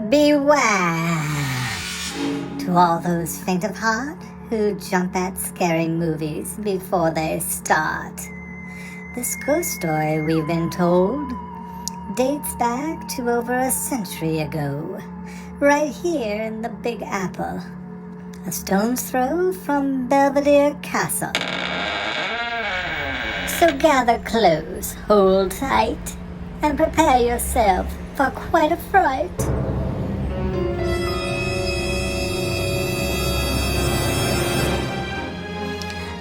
Beware to all those faint of heart who jump at scary movies before they start. This ghost story we've been told dates back to over a century ago, right here in the Big Apple, a stone's throw from Belvedere Castle. So gather close, hold tight, and prepare yourself for quite a fright.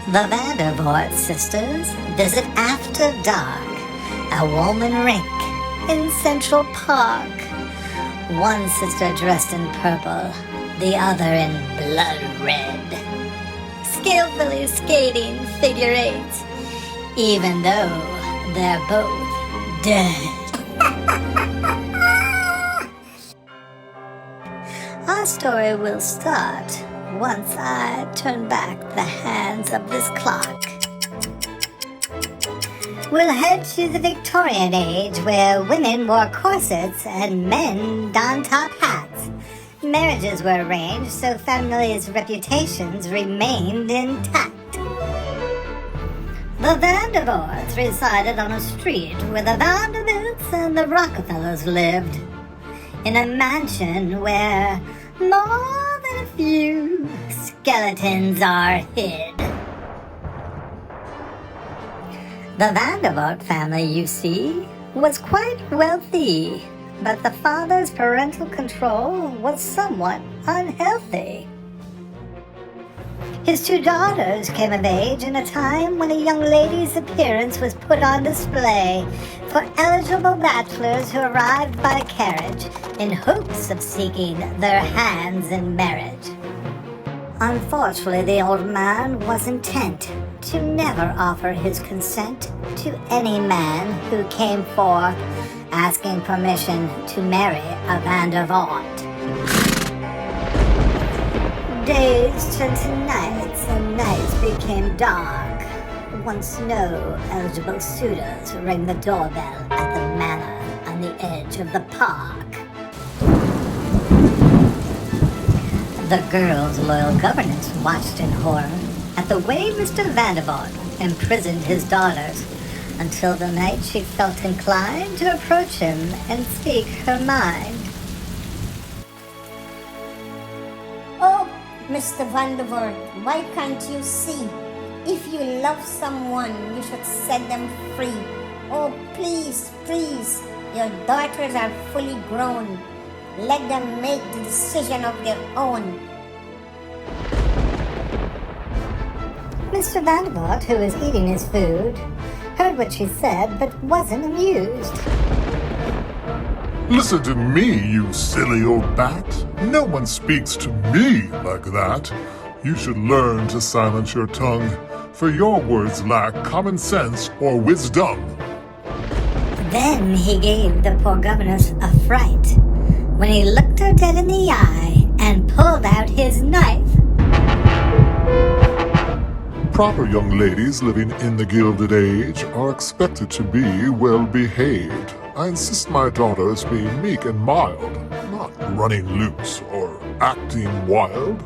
The Voort sisters visit after dark at Wollman Rink in Central Park. One sister dressed in purple, the other in blood red, skillfully skating figure eights, even though they're both dead. Our story will start once I turn back the hands of this clock. We'll head to the Victorian age, where women wore corsets and men donned top hats. Marriages were arranged so families' reputations remained intact. The Vandervoorts resided on a street where the Vanderbilts and the Rockefellers lived, in a mansion where more than a few skeletons are hid. The Vandervoort family, you see, was quite wealthy, but the father's parental control was somewhat unhealthy. His two daughters came of age in a time when a young lady's appearance was put on display for eligible bachelors who arrived by carriage in hopes of seeking their hands in marriage. Unfortunately, the old man was intent to never offer his consent to any man who came forth asking permission to marry a Vandervoort. Days turned to nights, and nights became dark, once no eligible suitors rang the doorbell at the manor on the edge of the park. The girl's loyal governess watched in horror at the way Mr. Vandervoort imprisoned his daughters, until the night she felt inclined to approach him and speak her mind. Oh, Mr. Vandervoort, why can't you see? If you love someone, you should set them free. Oh, please, please, your daughters are fully grown. Let them make the decision of their own. Mr. Vandervoort, who was eating his food, heard what she said but wasn't amused. Listen to me, you silly old bat. No one speaks to me like that. You should learn to silence your tongue, for your words lack common sense or wisdom. Then he gave the poor governess a fright when he looked her dead in the eye and pulled out his knife. Proper young ladies living in the Gilded Age are expected to be well-behaved. I insist my daughters be meek and mild, not running loose or acting wild.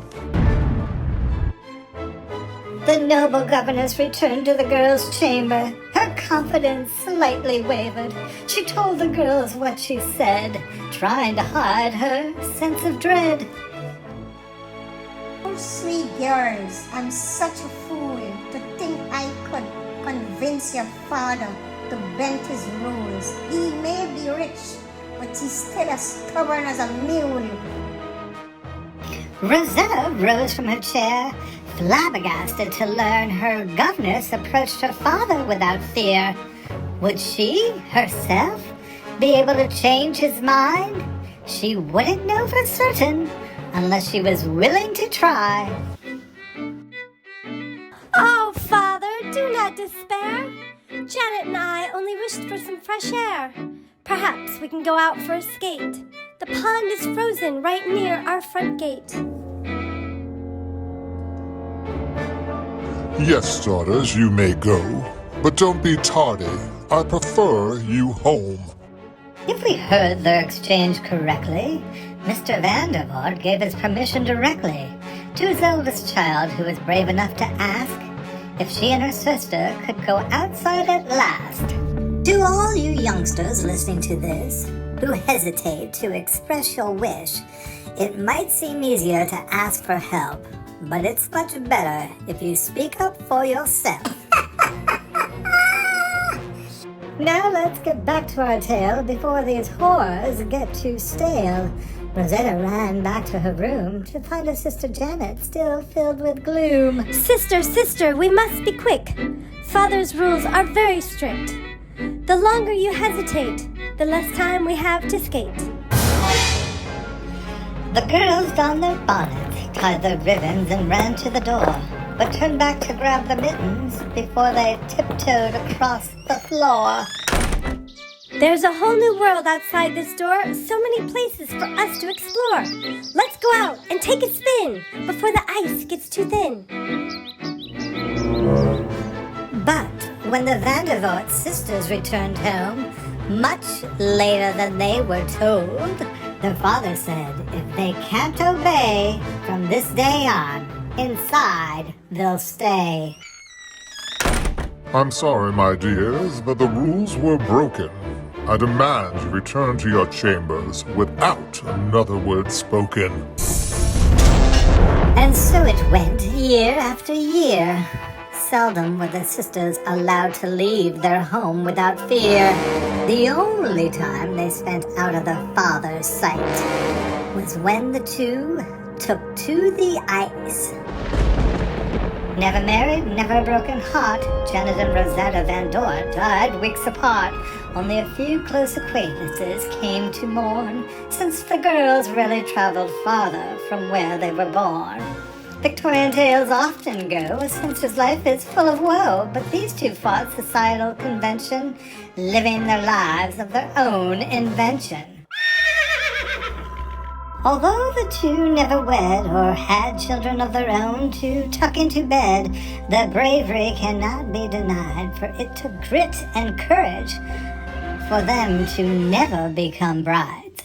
The noble governess returned to the girl's chamber. Her confidence slightly wavered. She told the girls what she said, trying to hide her sense of dread. Oh, sweet girls, I'm such a fool to think I could convince your father to bend his rules. He may be rich, but he's still as stubborn as a mule. Rosetta rose from her chair, flabbergasted to learn her governess approached her father without fear. Would she, herself, be able to change his mind? She wouldn't know for certain unless she was willing to try. Oh, Father, do not despair. Janet and I only wished for some fresh air. Perhaps we can go out for a skate. The pond is frozen right near our front gate. Yes, daughters, you may go, but don't be tardy. I prefer you home. If we heard their exchange correctly, Mr. Vandervoort gave his permission directly to his eldest child, who was brave enough to ask if she and her sister could go outside at last. To all you youngsters listening to this who hesitate to express your wish, it might seem easier to ask for help, but it's much better if you speak up for yourself. Now let's get back to our tale before these horrors get too stale. Rosetta ran back to her room to find her sister Janet still filled with gloom. Sister, we must be quick. Father's rules are very strict. The longer you hesitate, the less time we have to skate. The girls donned their bonnets, tied their ribbons, and ran to the door, but turned back to grab the mittens before they tiptoed across the floor. There's a whole new world outside this door, so many places for us to explore. Let's go out and take a spin before the ice gets too thin. But when the Vandervoort sisters returned home, much later than they were told, their father said if they can't obey, from this day on, inside they'll stay. I'm sorry, my dears, but the rules were broken. I demand you return to your chambers without another word spoken. And so it went, year after year. Seldom were the sisters allowed to leave their home without fear. The only time they spent out of their father's sight was when the two took to the ice. Never married, never a broken heart, Janet and Rosetta Vandervoort died weeks apart. Only a few close acquaintances came to mourn, since the girls rarely traveled farther from where they were born. Victorian tales often go, a spinster's life is full of woe, but these two fought societal convention, living their lives of their own invention. Although the two never wed or had children of their own to tuck into bed, their bravery cannot be denied, for it took grit and courage for them to never become brides.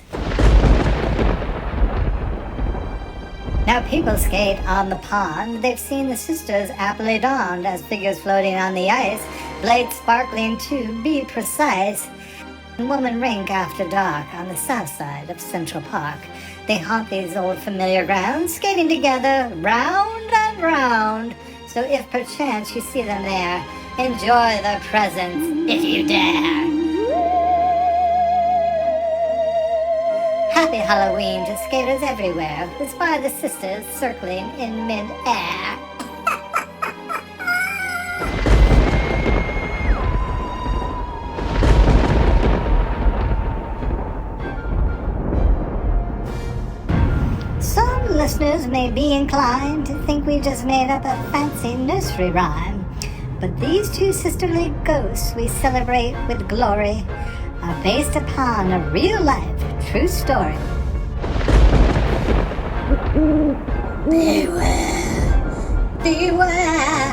Now people skate on the pond. They've seen the sisters aptly donned as figures floating on the ice, blades sparkling to be precise. Wollman Rink after dark on the south side of Central Park. They haunt these old familiar grounds, skating together round and round. So if perchance you see them there, enjoy their presence if you dare. Happy Halloween to skaters everywhere who spy the sisters circling in mid-air. Some listeners may be inclined to think we just made up a fancy nursery rhyme, but these two sisterly ghosts we celebrate with glory are based upon a real-life true story. Beware, beware.